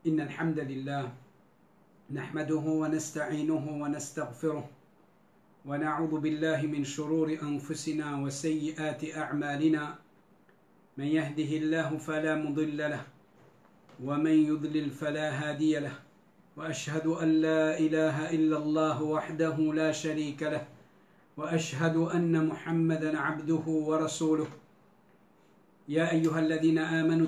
إن الحمد لله نحمده ونستعينه ونستغفره ونعوذ بالله من شرور أنفسنا وسيئات أعمالنا من يهده الله فلا مضل له ومن يضلل فلا هادي له وأشهد أن لا إله إلا الله وحده لا شريك له وأشهد أن محمدا عبده ورسوله يا أيها الذين آمنوا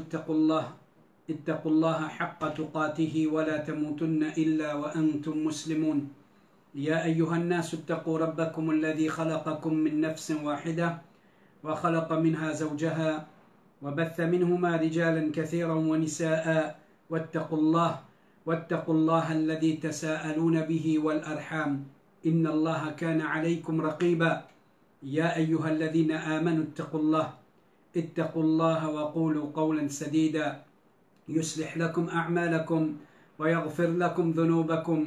اتقوا الله حق تقاته ولا تموتن إلا وأنتم مسلمون يا أيها الناس اتقوا ربكم الذي خلقكم من نفس واحدة وخلق منها زوجها وبث منهما رجالا كثيرا ونساء واتقوا الله الذي تساءلون به والأرحام إن الله كان عليكم رقيبا يا أيها الذين آمنوا اتقوا الله وقولوا قولا سديدا يصلح لكم أعمالكم ويغفر لكم ذنوبكم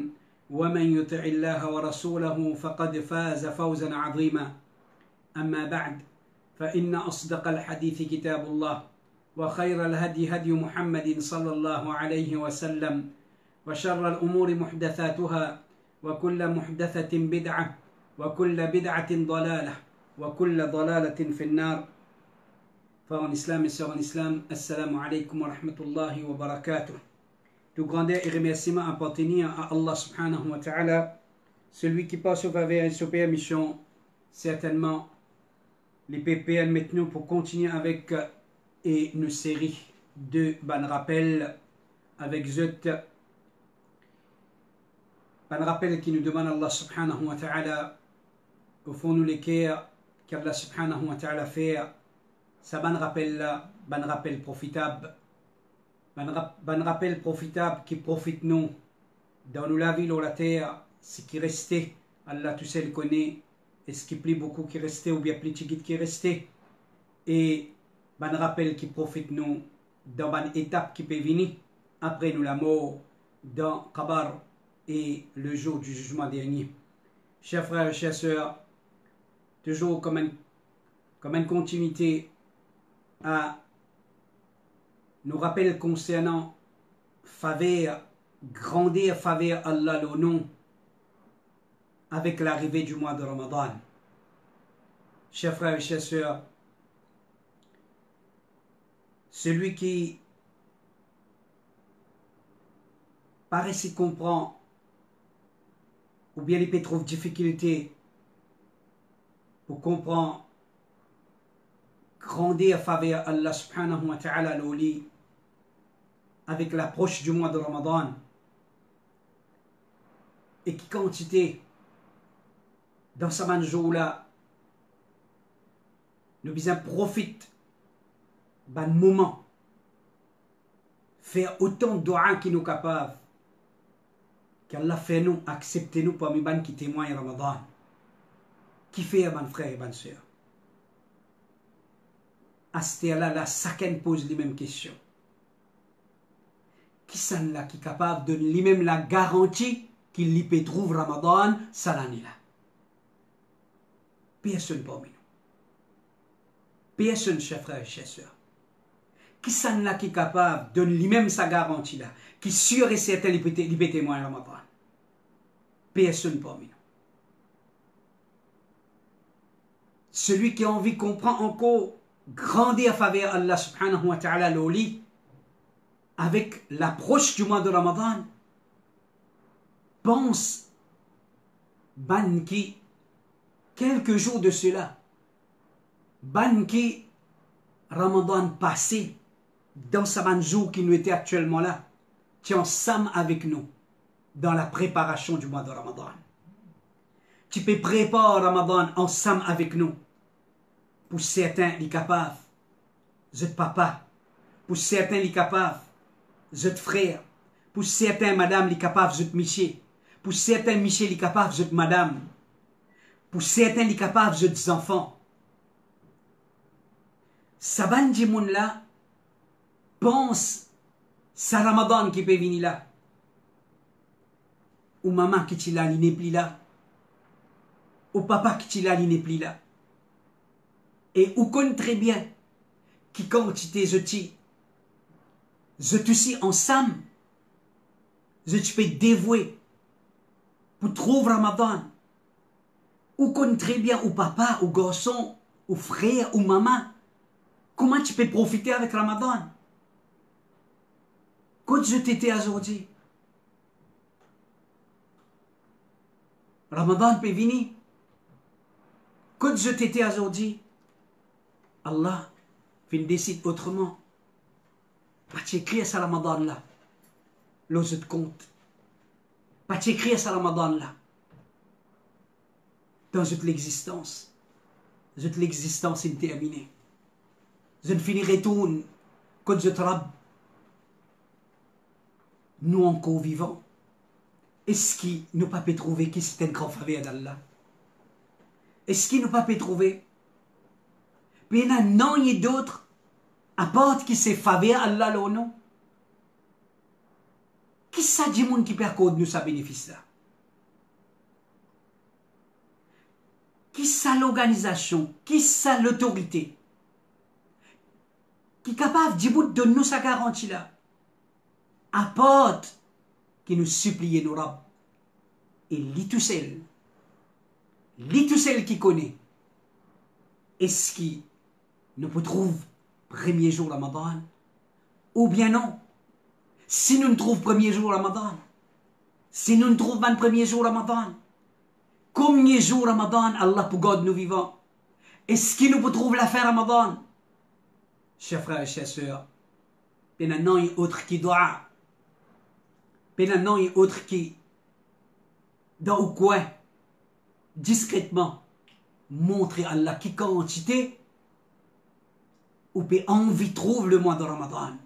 ومن يطع الله ورسوله فقد فاز فوزا عظيما أما بعد فإن أصدق الحديث كتاب الله وخير الهدي هدي محمد صلى الله عليه وسلم وشر الأمور محدثاتها وكل محدثة بدعة وكل بدعة ضلالة وكل ضلالة في النار. Frères en islam et sœurs en islam, assalamu alaikum wa rahmatullahi wa barakatuh. Tout grandeur et remerciements appartenir à Allah subhanahu wa ta'ala, celui qui passe au faveur et sur permission. Certainement, les PPL maintenant pour continuer avec une série de ban rappels avec Zut. Ban rappel qui nous demande Allah subhanahu wa ta'ala, au fond nous les cœurs qu'Allah subhanahu wa ta'ala fait. Ça ban rappel là, ban rappel profitable. Ban rappel profitable qui profite nous dans nous la ville ou la terre, ce qui restait, Allah tout seul connaît, et ce qui plaît beaucoup qui restait ou bien plus petit qui restait. Et ban rappel qui profite nous dans ban étape qui peut venir après nous la mort dans Qabar et le jour du jugement dernier. Chers frères et chères sœurs, toujours comme une continuité à nous rappelle concernant faveur, grandir faveur Allah le nom avec l'arrivée du mois de Ramadan. Chers frères et chères sœurs, celui qui paraît s'y comprend ou bien il peut trouver difficulté pour comprendre grandir à faveur Allah subhanahu wa ta'ala l'oli avec l'approche du mois de Ramadan et qui quantité dans ce jour-là nous bien profite d'un moment faire autant de doigts qui nous capables qu'Allah fait nous accepter nous parmi les qui témoignent Ramadan qui fait mes frères et mes sœurs. À ce là la chacun pose les mêmes questions. Qui sont là qui est capable de donner lui-même la garantie qu'il peut trouver Ramadan cette année-là? Personne parmi nous. Personne, chers frères et chères sœurs. Qui sont là qui est capable de donner lui-même sa garantie-là, qui est sûr et certain qu'il peut témoigner Ramadan? Personne parmi nous. Celui qui a envie de comprendre encore grandir à faveur Allah subhanahu wa ta'ala l'oli avec l'approche du mois de Ramadan pense ban qui quelques jours de cela ban qui Ramadan passé dans ce jour qui nous était actuellement là tu es ensemble avec nous dans la préparation du mois de Ramadan. Tu peux préparer Ramadan ensemble avec nous. Pour certains, les capables, vous êtes papa. Pour certains, les capables, vous êtes frère. Pour certains, madame, les capables, vous êtes monsieur. Pour certains, monsieur, les capables, vous êtes madame. Pour certains, les capables, vous êtes enfants. Saban Jimoun là, pense, c'est Ramadan qui peut venir là. Ou maman qui t'y là, il n'est plus là. Ou papa qui t'y là, il n'est plus là. Et on connaît très bien qui quantité je aussi ensemble tu peux te dévouer pour trouver Ramadan. Ou qu'on très bien, ou papa, ou garçon, ou frère, ou maman. Comment tu peux profiter avec Ramadan? Quand je t'étais aujourd'hui, Ramadan peut venir. Quand je t'étais aujourd'hui, Allah décide autrement. Pas t'écrire ça Ramadan là. Là, je te compte. Pas t'écrire ça Ramadan là. Dans toute l'existence. Toute l'existence est terminée. Je ne finirai tout quand je te rabe. Nous encore vivants. Est-ce qu'il nous pas pu trouver qui c'est un grand faveur d'Allah? Est-ce qu'il nous pas pu trouver? Puis il y en a non et d'autres, à part qui c'est faveur Allah là ou non? Qui ça dit monde qui peut accorder nous sa bénéfice là? Qui ça l'organisation? Qui ça l'autorité? Qui est capable de donner nous sa garantie là? À part qui nous supplie nos rabs. Et lui tout seul qui connaît. Est-ce qu'il nous peut trouver premier jour Ramadan? Ou bien non? Si nous ne trouvons premier jour Ramadan, si nous ne trouvons pas le premier jour Ramadan, combien de jours Ramadan Allah pour garder nous vivants? Est-ce qu'il nous peut trouver la fin Ramadan? Chers frères et chers sœurs, il y en a autre qui doit. Il y en a autre qui, dans le coin, discrètement, montrer Allah qui quantité, ou peut envie trouve le mois de Ramadan.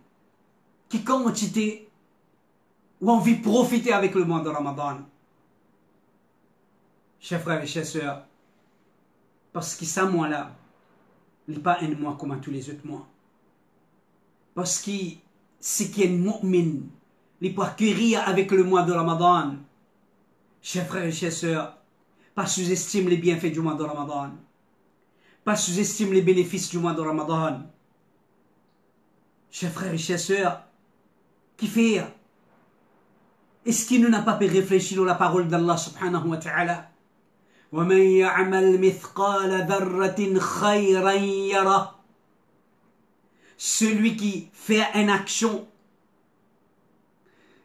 Qui quantité, ou envie profiter avec le mois de Ramadan. Chers frères et chers sœurs, parce que ça mois-là, il n'est pas un mois comme tous les autres mois. Parce que ce qui est mu'min, il peut acquérir avec le mois de Ramadan. Chers frères et chers sœurs, pas sous-estime les bienfaits du mois de Ramadan. Pas sous-estime les bénéfices du mois de Ramadan. Chers frères et chers sœurs, qui fait? Est-ce qu'il n'a pas pu réfléchir à la parole d'Allah subhanahu wa ta'ala? وَمَنْ يَعْمَلْ مِثْقَالَ ذَرَّةٍ خَيْرًا يَرَهُ. Celui qui fait une action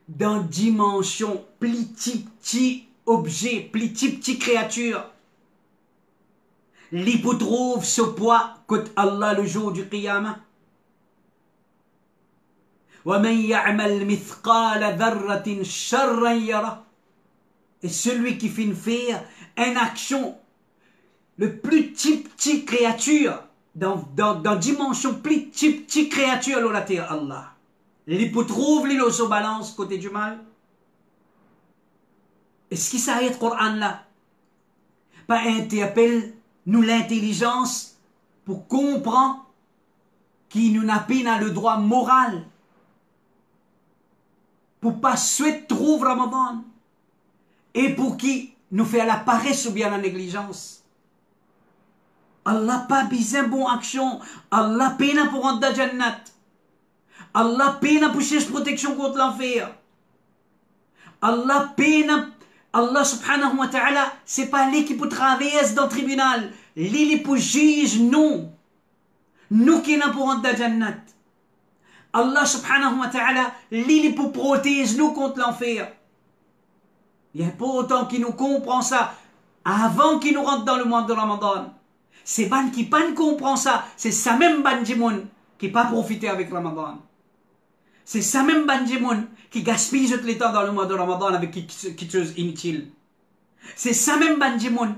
dans dimension, petit objet, petit créature, l'hypotrouve ce poids côté Allah le jour du Qiyamah. وَمَنْ يَعْمَلْ مِثْقَالَ ذَرَّةٍ شَرًّا يَرَهُ. Et celui qui fait faire une action, le plus petit créature, dans dimension petit créature, la terre Allah. L'hypotrouve l'île balance côté du mal. Est-ce qu'il s'arrête le Coran là? Pas interpelle nous l'intelligence pour comprendre qui nous n'a pas le droit moral pour pas souhaiter trouver Ramadan et pour qui nous fait la paresse ou bien la négligence. Allah pas besoin de bonne action. Allah peine pour rentrer dans Jannat. Allah peine pour chercher protection contre l'enfer. Allah peine. Allah subhanahu wa ta'ala, c'est pas lui qui peut traverser dans le tribunal. Lui pour juge nous. Nous qui n'avons pour rentrer dans Jannat. Allah subhanahu wa ta'ala, lui pour protéger nous contre l'enfer. Il y a pas autant qui nous comprend ça avant qu'il nous rentre dans le mois de Ramadan. C'est ban qui pas comprend ça, c'est ça même bandimoun qui pas profité avec Ramadan. C'est ça même bandimoun qui gaspille tout le temps dans le mois de Ramadan avec quelque chose inutile. C'est ça même bandimoun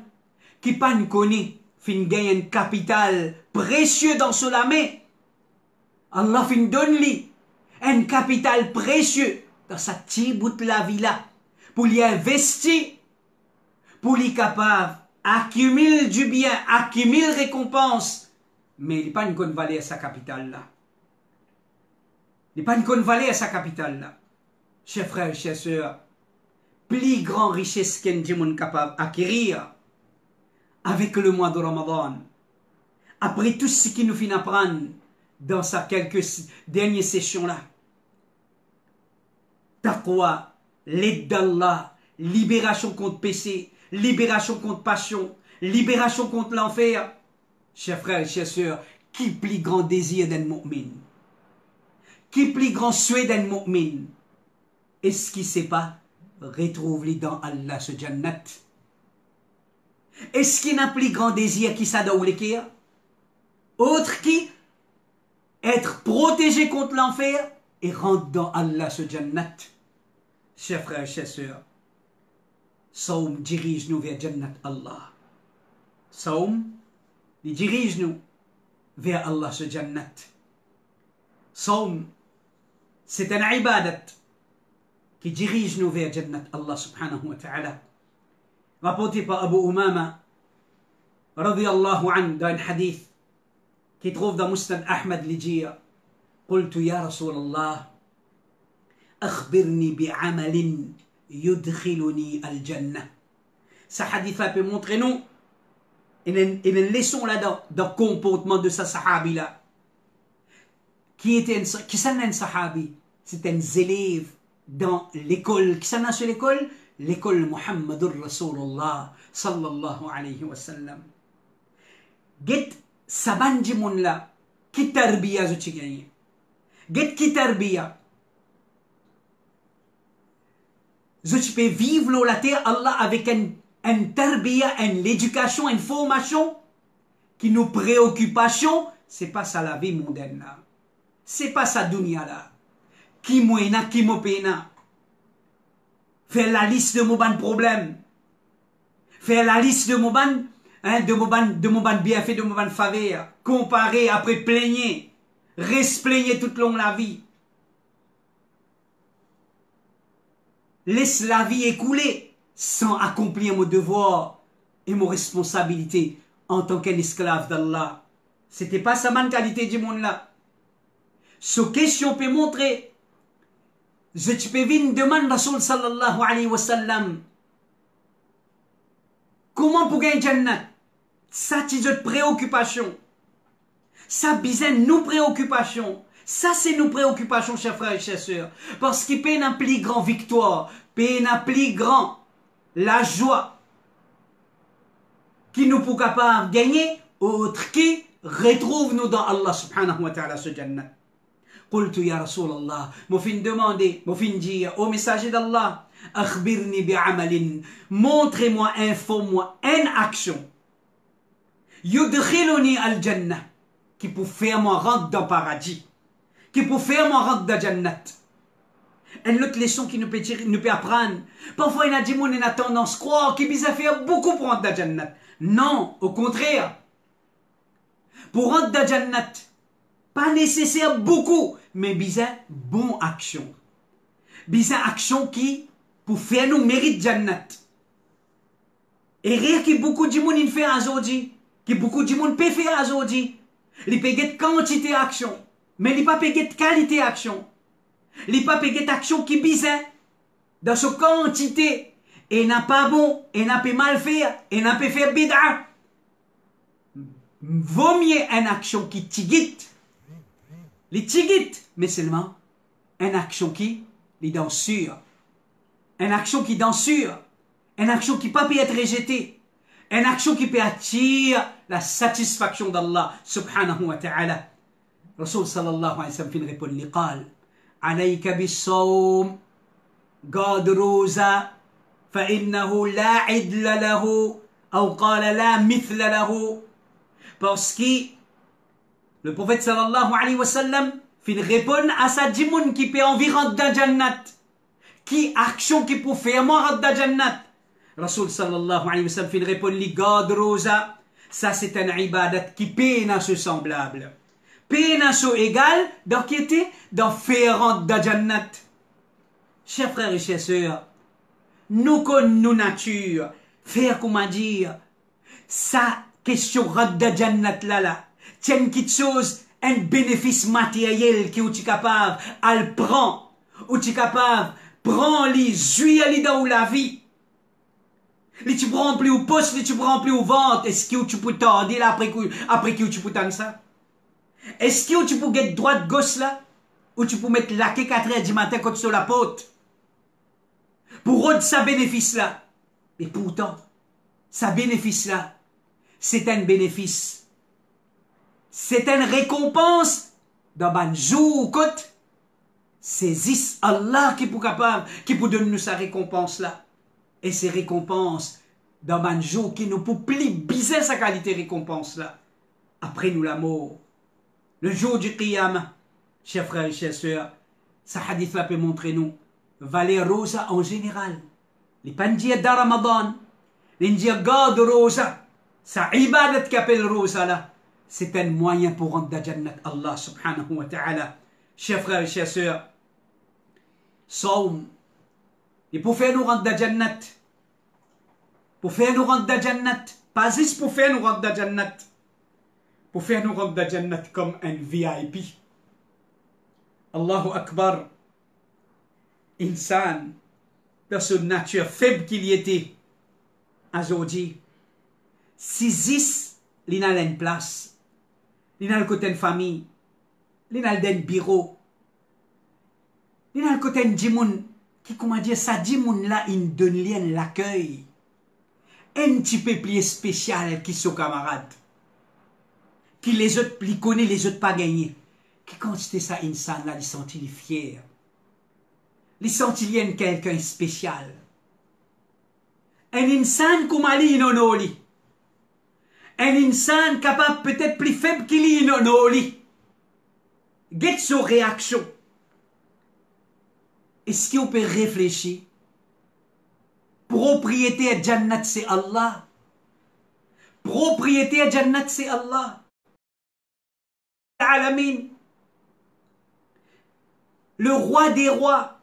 qui pas connaît fin gagne un capital précieux dans cela mais Allah fin donne lui un capital précieux dans sa petite bout de la vie là pour lui investir pour lui capable accumuler du bien, accumuler récompense, mais il n'est pas une bonne valeur à sa capitale là. Il n'est pas une bonne valeur à sa capitale là. Chers frères, chers sœurs, plus grande richesse qu'un démon capable d'acquérir avec le mois de Ramadan, après tout ce qu'il nous finit apprendre dans sa quelques dernières sessions là. Taqwa l'aide d'Allah, libération contre péché, libération contre passion, libération contre l'enfer. Chers frères et chers sœurs, qui plus grand désir d'un mu'min? Qui plus grand souhait d'un mu'min? Est-ce qu'il ne sait pas? Retrouve-les dans Allah ce jannat. Est-ce qu'il n'a plus grand désir qui ça dans l'équerre? Autre qui être protégé contre l'enfer et rentre dans Allah ce jannat. Chers frères et chers sœurs, Saum dirige-nous vers jannat Allah. Saum, il dirige-nous vers Allah ce jannat. Saum, c'est un ibadat qui dirige nous vers jannat Allah subhanahu wa ta'ala. Rapporté par Abu Umama, radiyallahu anhu, dans un hadith qui trouve dans Musnad Ahmad l'Ijir. قلت يا رسول الله أخبرني بعمل يدخلني الجنة. Ce hadith-là peut montrer nous une leçon là-dedans, dans le comportement de ce sahabi-là. Qui s'en est un sahabi? C'est un élève dans l'école. Qui s'en est sur l'école? L'école Muhammadur Rasulullah sallallahu alayhi wa sallam. Get saban jimoun la ki tarbiya zo ci gagné. Get ki tarbiya. Zo ci peux vivre la terre Allah avec un tarbiya, une éducation, une formation qui nous préoccupation, c'est pas ça la vie mondaine là. C'est pas ça dunya là. Qui moena, qui mopena. Faire la liste de mon ban problème. Faire la liste de mon ban, hein, de mon ban bienfait, de mon ban faveur. Comparer, après plaigner. Reste plaigner toute longue la vie. Laisse la vie écouler sans accomplir mon devoir et mon responsabilité en tant qu'un esclave d'Allah. C'était pas sa mentalité du monde là. Ce question peut montrer. Je te peux venir demander Rasul sallallahu alayhi wa sallam. Comment pour gagner Jannat? Ça, c'est notre préoccupation. Ça, bizarre, nos préoccupations. Ça, c'est nos préoccupations, chers frères et chers sœurs. Parce qu'il peut un plus grand victoire, peut un plus grand la joie qui nous peut capable gagner, autre qui retrouve nous dans Allah subhanahu wa ta'ala ce Jannat. قلت يا رسول الله مفين demander مفين dire au messager d'Allah أخبرني بعمل montrez-moi informe-moi une action يدخلني الجنة qui peut faire moi rentrer dans le paradis qui peut faire moi rentrer dans Jannat. Une autre leçon qui nous peut apprendre. Parfois il y a des gens qui ont tendance à croire qu'ils peuvent faire beaucoup pour rentrer dans Jannat. Non, au contraire. Pour rentrer dans Jannat, pas nécessaire beaucoup, mais bizarre bon action. Bizarre action qui pour faire nous mérite Jannat. Et rien que beaucoup de monde fait aujourd'hui, que beaucoup de monde peut faire aujourd'hui, il peut get quantité action, mais il pas peut get qualité action. Il pas peut get action qui bizarre dans sa quantité et n'a pas bon et n'a pas mal faire et n'a pas faire bid'a. Vaut mieux une action qui tigite. Les tigit, mais seulement une action qui les dans sûr, une action qui dans sûr, une action qui peut être rejetée, une action qui peut attirer la satisfaction d'Allah subhanahu wa ta'ala. Rasul sallallahu alayhi wa sallam fin répond li qal alayka bis-sawm qad ruza fa innahu la idla lahu ou qala la mithla lahu. Parce que le prophète sallallahu alayhi wa sallam fin répond à sa djimoun qui peut environ dans Jannat. Qui action qui peut faire moi dans Jannat. Rasul sallallahu alayhi wa sallam fin répond li God rosa. Ça c'est un ibadat qui peine à ce semblable. Peine à ce égal dans qui était dans faire dans Jannat. Chers frères et chers sœurs, nous connaissons nos nature. Faire comment dire. Sa question rentre dans Jannat là. Tiens quelque chose, un bénéfice matériel qui est capable à le prendre, ou tu es capable prends les jouir dans la vie. Les tu prends plus au poste, les tu prends plus au ventre. Est-ce que tu peux t'en là après que tu peux t'en ça? Est-ce que tu peux get droite gauche là, ou tu peux mettre la 4h du matin quand sur la porte? pour eux, ça bénéfice là. Et pourtant, ça bénéfice là, c'est un bénéfice. C'est une récompense dans ban jour côte. C'est Allah qui est capable, qui peut donner nous sa récompense là. Et ces récompenses, dans ban jour qui nous peut plus biser sa qualité récompense là. Après nous la mort. Le jour du Qiyamah, chers frères et chers sœurs, ça hadith là peut montrer nous, valer rosa en général. Les pandiers de Ramadan, les garde rosa, ça ibadat qu'appelle rosa là. C'est un moyen pour rentrer dans Jannat Allah subhanahu wa ta'ala. Chers frères et chers sœurs, Saum, et pour faire nous rentrer dans Jannat, pour faire nous rentrer dans Jannat, pas juste pour faire nous rentrer dans Jannat, pour faire nous rentrer dans Jannat comme un VIP. Allahu Akbar, insan, personne nature faible qu'il y était, aujourd'hui, si zis, il a une place, il a le côté de famille, il a le bureau, il a le côté de dimoun, qui, comment dire, ça dimoun là, il donne l'accueil, un petit peu plus spécial qui sont camarades, qui les autres, les connaît, les autres pas gagné, qui quand c'était ça, insan là, il sentit fier, il sentit quelqu'un spécial, un insan comme Ali Nonoli. Un insan capable peut-être plus faible qu'il est non. Get son réaction. Est-ce qu'on peut réfléchir? Propriété à Jannat c'est Allah. Propriété à Jannat c'est Allah. Alamin. Le roi des rois.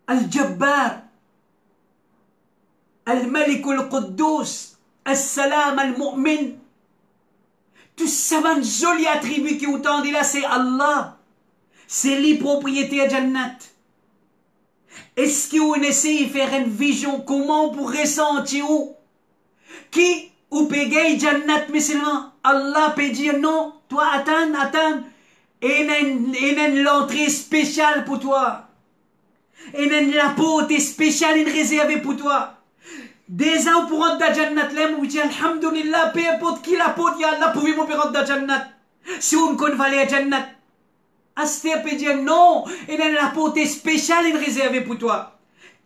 Al-Jabbar. Al-Malik al-Quddus. As-Salam al-Mu'min. Tout ça, un joli attribut qui autant dit là, c'est Allah. C'est les propriétés à Jannat. Est-ce qu'on essaie de faire une vision comment on pourrait sentir où? Qui ou paye Jannat, mais seulement Allah peut dire non, toi attends. Et une l'entrée spéciale pour toi. Et une la porte spéciale réservée pour toi. Des ans pour rentrer dans Jannat, là, vous dites, Alhamdulillah, peu importe qui la porte, ya Allah, pouvez-vous rentrer dans Jannat. Si on connaît valer à Jannat, Asté peut dire non, et la porte spéciale est réservée pour toi.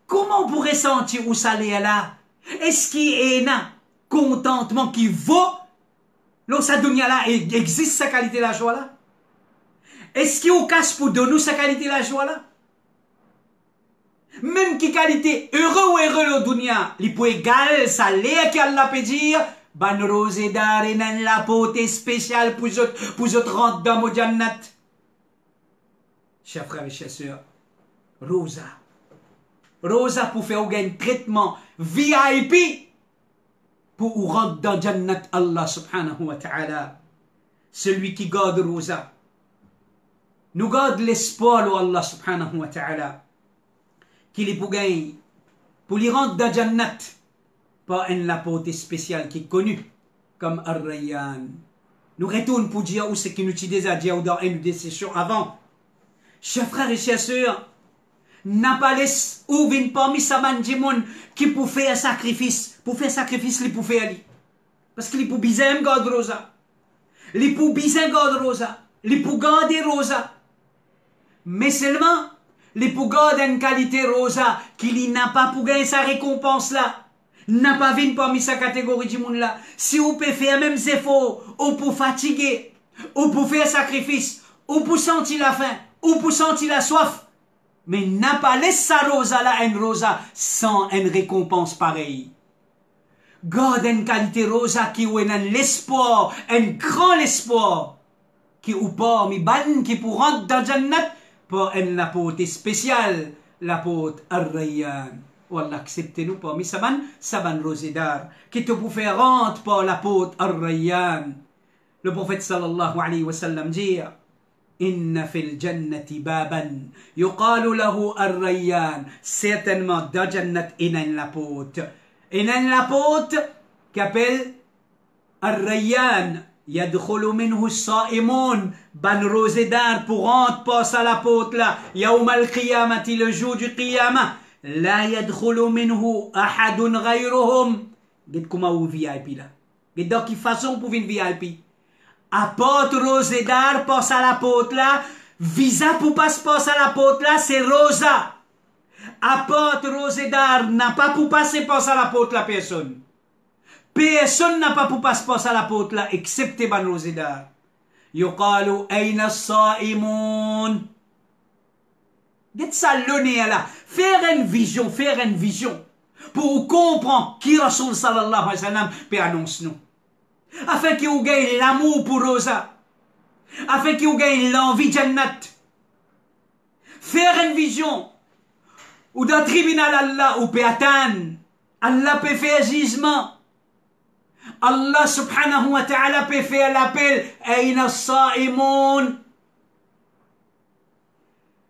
Comment on pourrait sentir où ça l'est là? Est-ce qu'il y a un contentement qui vaut, lorsque dunya là existe sa qualité la joie là? Est-ce qu'il y a un casse pour donner sa qualité la joie là? Même qui qualité heureux ou heureux le dunya, il peut égal ça l'est qu'Allah peut dire ban rosedar et nan la pote spéciale pour autres rentrer dans mon jannat. Chers frères et chers sœurs, Rosa pour faire un traitement VIP pour rentrer dans jannat Allah subhanahu wa ta'ala. Celui qui garde Rosa nous garde l'espoir de Allah subhanahu wa ta'ala. Qu'il est pour gagner, pour lui rentrer dans Jannat, par une lapote spéciale qui est connue comme Ar-Rayyan. Nous retournons pour dire où c'est qu'il nous utilise à dire dans une des sessions avant. Chers frères et chers sœurs, n'a pas laissé ou vin parmi sa mandimoun qui pour faire sacrifice. Pour faire sacrifice, il pour faire lui. Parce qu'il est pour bizarre garder Rosa. Il est pour bizarre garder Rosa. Il est pour garder Rosa. Mais seulement, les pour garder une qualité Rosa, qu'il n'a pas pour gagner sa récompense là, n'a pas vu parmi sa catégorie du monde là. Si vous pouvez faire même efforts, ou pour fatiguer, ou pour faire sacrifice, ou pour sentir la faim, ou pour sentir la soif, mais n'a pas laissé sa Rosa là, une Rosa, sans une récompense pareille. Garde une qualité Rosa qui ou un l'espoir, un grand espoir, qui ou pas, mi ban qui pour rentrer dans Jannat, pour une apôtre spéciale, l'apôtre Ar-Rayyan. Wallah, acceptez-nous parmi Saban Rosedar, qui te pour faire rentrer par l'apôtre Ar-Rayyan. Le prophète sallallahu alayhi wa sallam dit, Inna fil jannati baban, yuqalu lahu Ar-Rayyan. Certainement, dans Jannat, il y a une apôtre. Il y a une apôtre qui appelle Ar-Rayyan. Yadkhulu minhu as-sa'imun, ban rosedar pour rentrer par à la porte là, yaoum al-qiyamati, le jour du qiyamah, لا يدخل منه أحد غيرهم. Gade comment ou VIP là. Gade dans quelle façon pour une VIP. Apôtre Rosedar passe à la porte là. Visa pour passer à la porte là, c'est Rosa. Apôtre Rosedar n'a pas pour passer à la porte la personne. Personne n'a pas pour passer à la porte là, excepté Ban Rosedar. Yuqalu aina as-sa'imun. Gade ça l'honneur là. Faire une vision. Pour comprendre qui Rasoul sallallahu alayhi wa sallam peut annoncer nous. Afin qu'il vous gagne l'amour pour Rosa. Afin qu'il vous gagne l'envie de Jannat. Faire une vision. Ou dans le tribunal Allah, ou peut attendre. Allah peut faire jugement. Allah subhanahu wa ta'ala peut faire l'appel. Aina as-sa'imun.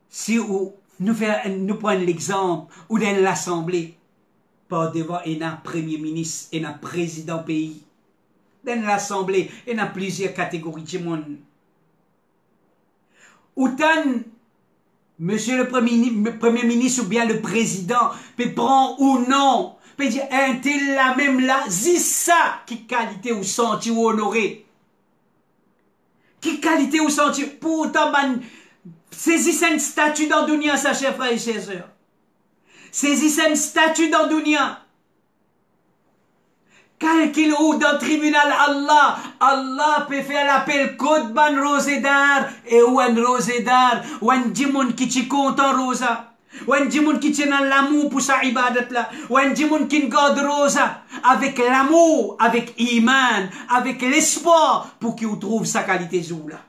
Si nous prenons l'exemple, ou dans l'assemblée, pas devant un premier ministre et un président pays. Dans l'assemblée, il y a plusieurs catégories de monde. Autant, monsieur le premier ministre ou bien le président, peut prendre ou non, peut dire, un tel la même là, c'est ça qui qualité ou senti ou honoré. Qui qualité ou senti, pourtant, saisissez un statut dans le dunya, ça, chers frères et chers sœurs. Saisissez un statut dans le dunya. Calcul ou dans le tribunal Allah, Allah peut faire l'appel code ban rosedar et ou un rosedar, ou un djimoun qui t'y content rosa, ou un djimoun qui t'y dans l'amour pour sa ibadat là, ou un djimoun qui garde rosa, avec l'amour, avec iman, avec l'espoir, pour qu'il trouve sa qualité zou là.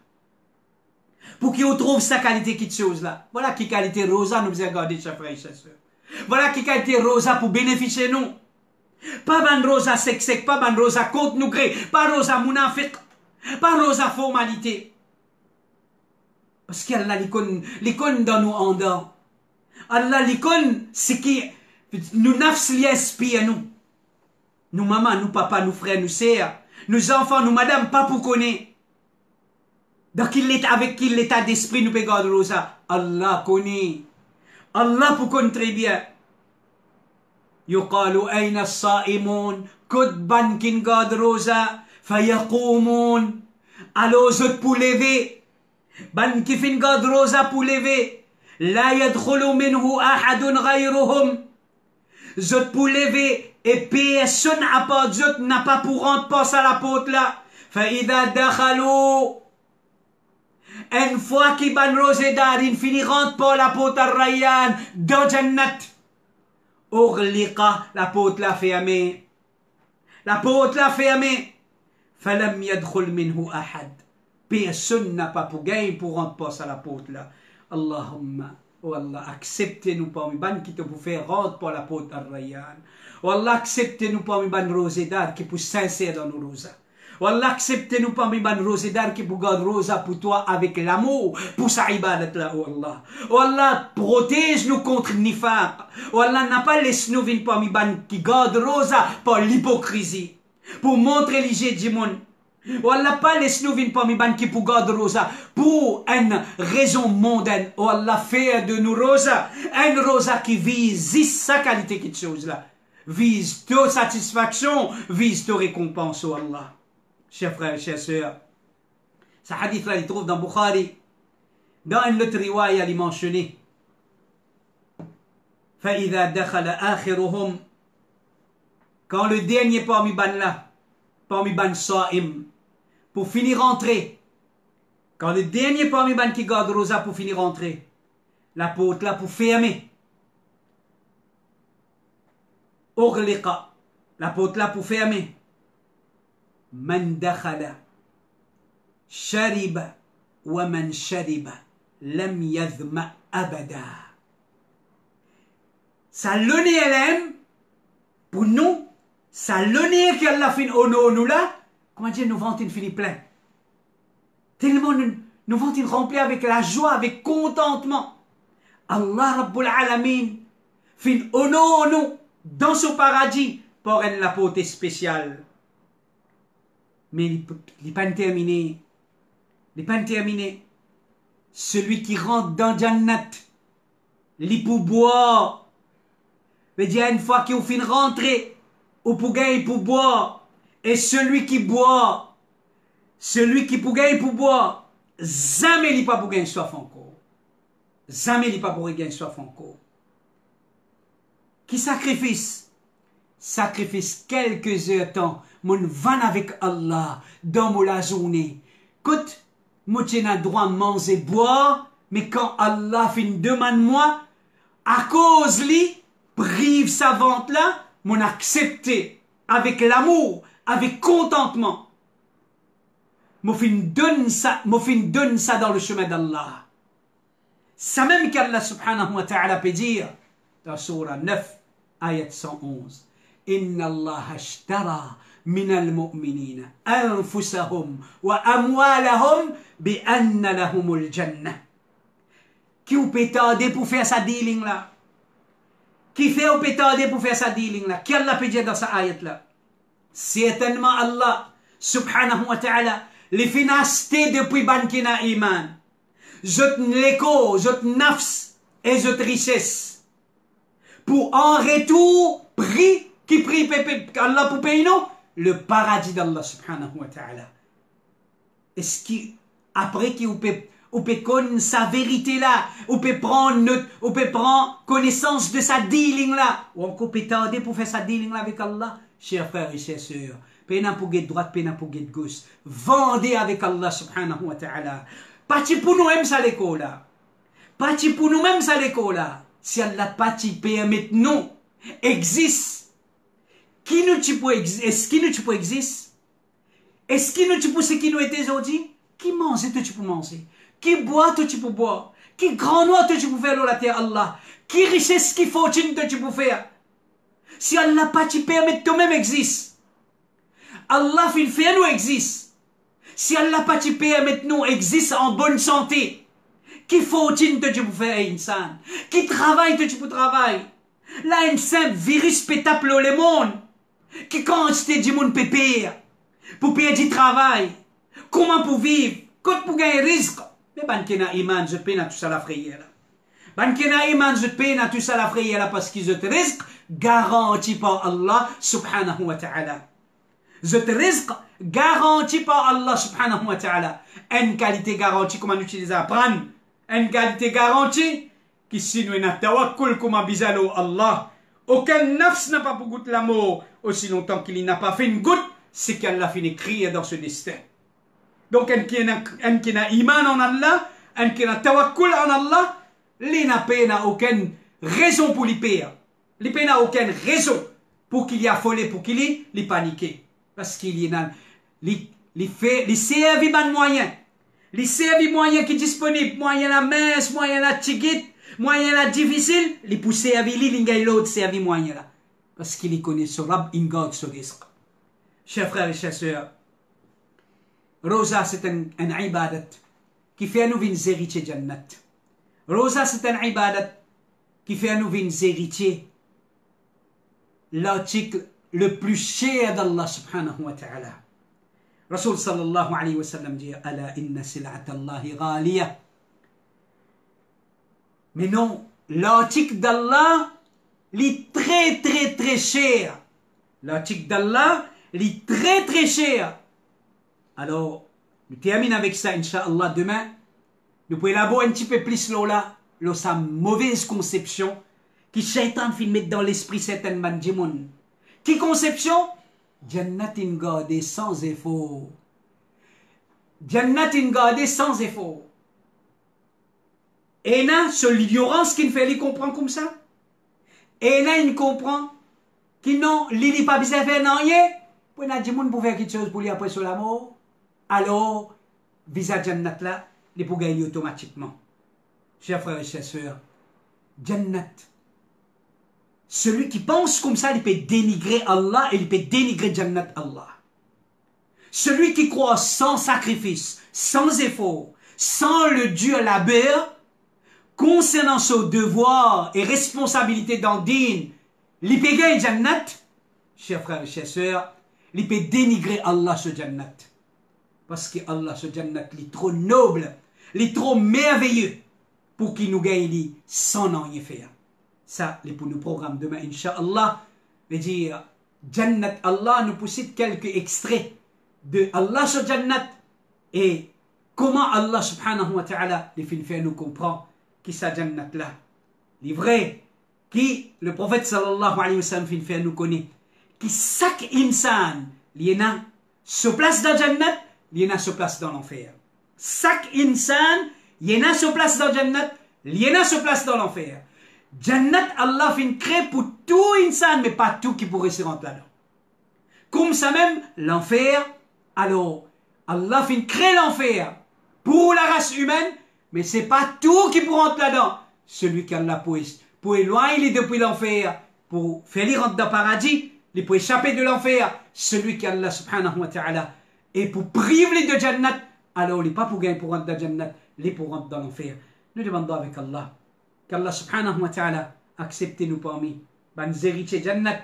Pour qu'il trouve sa qualité qui chose là. Voilà qui qualité rosa nous faisons garder, chers frères et chers sœurs. Voilà qui qualité rosa pour bénéficier nous. Pas ban rosa sec, pas ban rosa contre nous gré, pas rosa mounafik, pas rosa formalité. Parce qu'Allah l'icône dans nous en dedans. Allah l'icône, c'est qui nous nafs li inspire nous. Nous maman, nous papa, nous frères, nous sœurs, nous enfants, nous madame, pas pour connaître. Donc avec qui l'état d'esprit nous peut garder rosa. Allah connaît. Allah pour connaître très bien. يقال أين الصائمون كتبا كن قاد روزا فيقومون alors zot pour lever ban kifin قاد روزا pour lever لا يدخل منه أحد غيرهم zot pour lever et personne à part zot n'a pas pour rentrer passe à la porte là فإذا دخلوا une fois qu'ils ban rosedar ils finissent rentre par la porte ar-Rayyan dans Jannat. Orliqa, la porte l'a fermée. La porte l'a fermée. Falam yadkhul minhu ahad. Personne n'a pas pour gagner pour rentrer passe à la porte là. Allahumma, oh Allah, acceptez-nous parmi ban qui te pour faire rentrer par la porte ar-Rayyan. Oh Allah, acceptez-nous parmi ban rosedar qui pour sincère dans nos rosas. Oh Allah, acceptez-nous parmi ban rosedar qui pour garder rosa pour toi avec l'amour pour sa ibadat là, oh Allah. Oh Allah, protège-nous contre nifaq. Oh Allah, n'a pas laissé nous venir parmi ban qui garde rosa par l'hypocrisie. Pour montrer l'IG du monde. Oh Allah, pas laisse nous venir parmi ban qui pour garde rosa pour une raison mondaine. Oh Allah, faire de nous rosa une rosa qui vise sa qualité qui chose là. Vise ta satisfaction, vise ta récompense, oh Allah. Chers frères et chers sœurs, ce hadith-là, il trouve dans Bukhari, dans une autre riwaya, il est mentionné. فَإِذَا دَخَلَ آخِرُهُمْ quand le dernier parmi ban là, parmi ban sa'im, pour finir rentrer, quand le dernier parmi ban qui garde rosa pour finir rentrer, la porte là pour fermer. Ughliqa, la porte là pour fermer. من دخل شرب ومن شرب لم يظمأ أبدا. Ça l'honneur pour nous, ça l'honneur qu'Allah fait honneur nous là, comment dire, nous ventons fini plein. Tellement nous ventons remplis avec la joie, avec contentement. Allah Rabbul Alamin fait honneur nous dans ce paradis pour une la portée spéciale. Mais il n'est pas terminé. Il n'est pas terminé. Celui qui rentre dans Jannat, il pour boire veut dire une fois qu'il finit rentrer, ou pour gagner pour boire, et celui qui boit, celui qui pour gagner pour boire, jamais il pas pour gagner soif encore. Jamais il pas pour gagner soif encore. Qui sacrifice? Sacrifice quelques heures de temps, mon van avec Allah, dans la journée. Écoute, moi j'ai le droit de manger, boire, mais quand Allah fait une demande moi, à cause lui, prive sa vente là, mon accepté, avec l'amour, avec contentement. Moi donne ça dans le chemin d'Allah. Ça même qu'Allah subhanahu wa ta'ala peut dire, dans surah 9, ayat 111, Inna Allah ashtara min al-mu'minina anfusahum wa amwalahum bi anna lahumul jannah. Qui ou peut t'aider pour faire sa dealing là? Qui fait ou peut t'aider pour faire sa dealing là? Qui Allah peut dire dans sa ayat là? Certainement Allah subhanahu wa ta'ala les finasté depuis bankina iman. Zot l'écho, zot nafs et zot richesse. Pour en retour, prix, qui prie Allah pour payer nous? Le paradis d'Allah subhanahu wa ta'ala. Est-ce qui, après qui ou peut connaître sa vérité là, ou peut prendre connaissance de sa dealing là, ou encore peut t'aider pour faire sa dealing là avec Allah, chers frères et chères sœurs, pena pour guet droite, pena pour guet gauche, vendez avec Allah subhanahu wa ta'ala. Parti pour nous-mêmes ça l'école là. Parti pour nous-mêmes ça l'école là. Si Allah parti permet nous existe. Qui nous tu peux est-ce qui nous tu peux existe? Est-ce qui nous tu peux ce qui nous était aujourd'hui? Qui mange tu peux manger? Qui boit tu peux boire? Qui grand noir tu peux faire la terre Allah? Qui richesse qui fortune tu peux faire? Si Allah parti permet toi-même existe. Allah fait nous existe. Si Allah parti permet nous existe en bonne santé. Qui fortune tu peux faire insan? Qui travaille tu peux travailler? Là un simple virus peut taper le monde. Qui quantité du monde peut payer pour payer du travail, comment pour vivre, quand pour gagner risque. Mais ban kena iman je paye na tout ça la frayère là. Ban kena iman je paye na tout ça la frayère là parce qu'ils te risque garanti par Allah subhanahu wa ta'ala. Je te risque garanti par Allah subhanahu wa ta'ala. Une qualité garantie comment utiliser à prendre, une qualité garantie qui si nous na tawakkul comme bizalo Allah. Aucun nafs n'a pas pour goûter la mort aussi longtemps qu'il n'a pas fait une goutte, c'est qu'Allah finit crier dans ce destin. Donc, un qui n'a iman en Allah, un qui n'a tawakkul en Allah, il n'a aucune raison pour lui payer. Il n'a aucune raison pour qu'il y affolé, pour qu'il y paniqué. Parce qu'il y a les servi ban moyen. Les servi moyen qui est disponible, moyen la mince, moyen la tigite, moyen la difficile, les pousser à vili, l'ingay l'autre servi moyen là. Parce qu'il y connaît ce rab, il garde ce risque. Chers frères et chers sœurs, Rosa c'est un ibadat qui fait à nous une héritier Jannat. Rosa c'est un ibadat qui fait à nous une héritier l'article le plus cher d'Allah subhanahu wa ta'ala. Rasul sallallahu alayhi wa sallam dit Ala inna sil'at Allahi ghaliya. Mais non, l'article d'Allah est très très très cher. L'article d'Allah est très très cher. Alors, nous terminons avec ça, Inch'Allah, demain. Nous pouvons élaborer un petit peu plus là, sa mauvaise conception, qui Shaitan fait mettre dans l'esprit certainement du monde. Qui conception? Jannat in gardé sans effort. Jannat in gardé sans effort. Et là, c'est l'ignorance qui fait, il comprend comme ça. Et là, il comprend qu'il non, il n'est pas besoin de faire rien. Pour dire que pour faire quelque chose pour lui après sur la mort, alors, visa Jannat là, il peut gagner automatiquement. Chers frères et chers sœurs, Jannat, celui qui pense comme ça, il peut dénigrer Allah et il peut dénigrer Jannat Allah. Celui qui croit sans sacrifice, sans effort, sans le dur labeur, concernant son devoir et responsabilité dans le din, il peut gagner Jannat, chers frères et chers sœurs, il peut dénigrer Allah ce Jannat. Parce que Allah ce Jannat, il est trop noble, il est trop merveilleux pour qu'il nous gagne sans rien faire. Ça, les pour nous programme demain, Inch'Allah. Je veux dire, Jannat Allah nous possède quelques extraits de Allah sur Jannat et comment Allah subhanahu wa ta'ala les fait nous comprendre qui sa Jannat là. Les vrais, qui le prophète sallallahu alayhi wa sallam fait nous connaître, qui chaque insan, il y en a se place dans Jannat, il y en a se place dans l'enfer. Chaque insan, il y en a se place dans Jannat, il y en a se place dans l'enfer. Jannat, Allah fait créer pour tout insan, mais pas tout qui pourrait se rentrer là-dedans. Comme ça même, l'enfer, alors, Allah fait créer l'enfer pour la race humaine, mais c'est pas tout qui pourrait rentrer là-dedans. Celui qui Allah pour éloigner depuis l'enfer, pour faire les rentrer dans le paradis, les pour échapper de l'enfer, celui qui Allah subhanahu wa ta'ala, et pour priver de Jannat, alors il n'est pas pour gagner pour rentrer dans Jannat, il est pour rentrer dans l'enfer. Nous demandons avec Allah, qu'Allah subhanahu wa ta'ala accepte nous parmi les héritiers Jannat,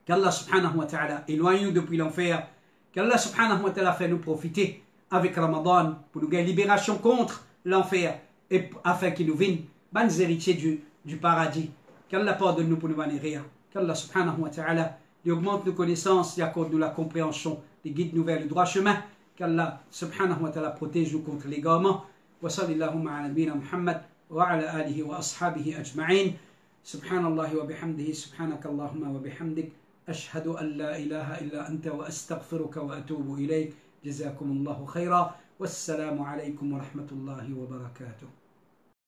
qu'Allah subhanahu wa ta'ala éloigne nous depuis l'enfer, qu'Allah subhanahu wa ta'ala fait nous profiter avec Ramadan pour nous gagner libération contre l'enfer et afin qu'il nous vienne les héritiers du paradis. Qu'Allah pardonne nous pour nous bénir. Qu'Allah subhanahu wa ta'ala augmente nos connaissances et accorde nous la compréhension, les guide nous vers le droit chemin. Qu'Allah subhanahu wa ta'ala protège nous contre l'égarement. Wa sallallahu ala nabina Muhammad wa ala alihi wa ashabihi ajma'in. Subhanallah wa bihamdihi, subhanaka Allahumma wa bihamdik. أشهد أن لا إله إلا أنت وأستغفرك وأتوب إليك. جزاكم الله خيرا والسلام عليكم ورحمة الله وبركاته.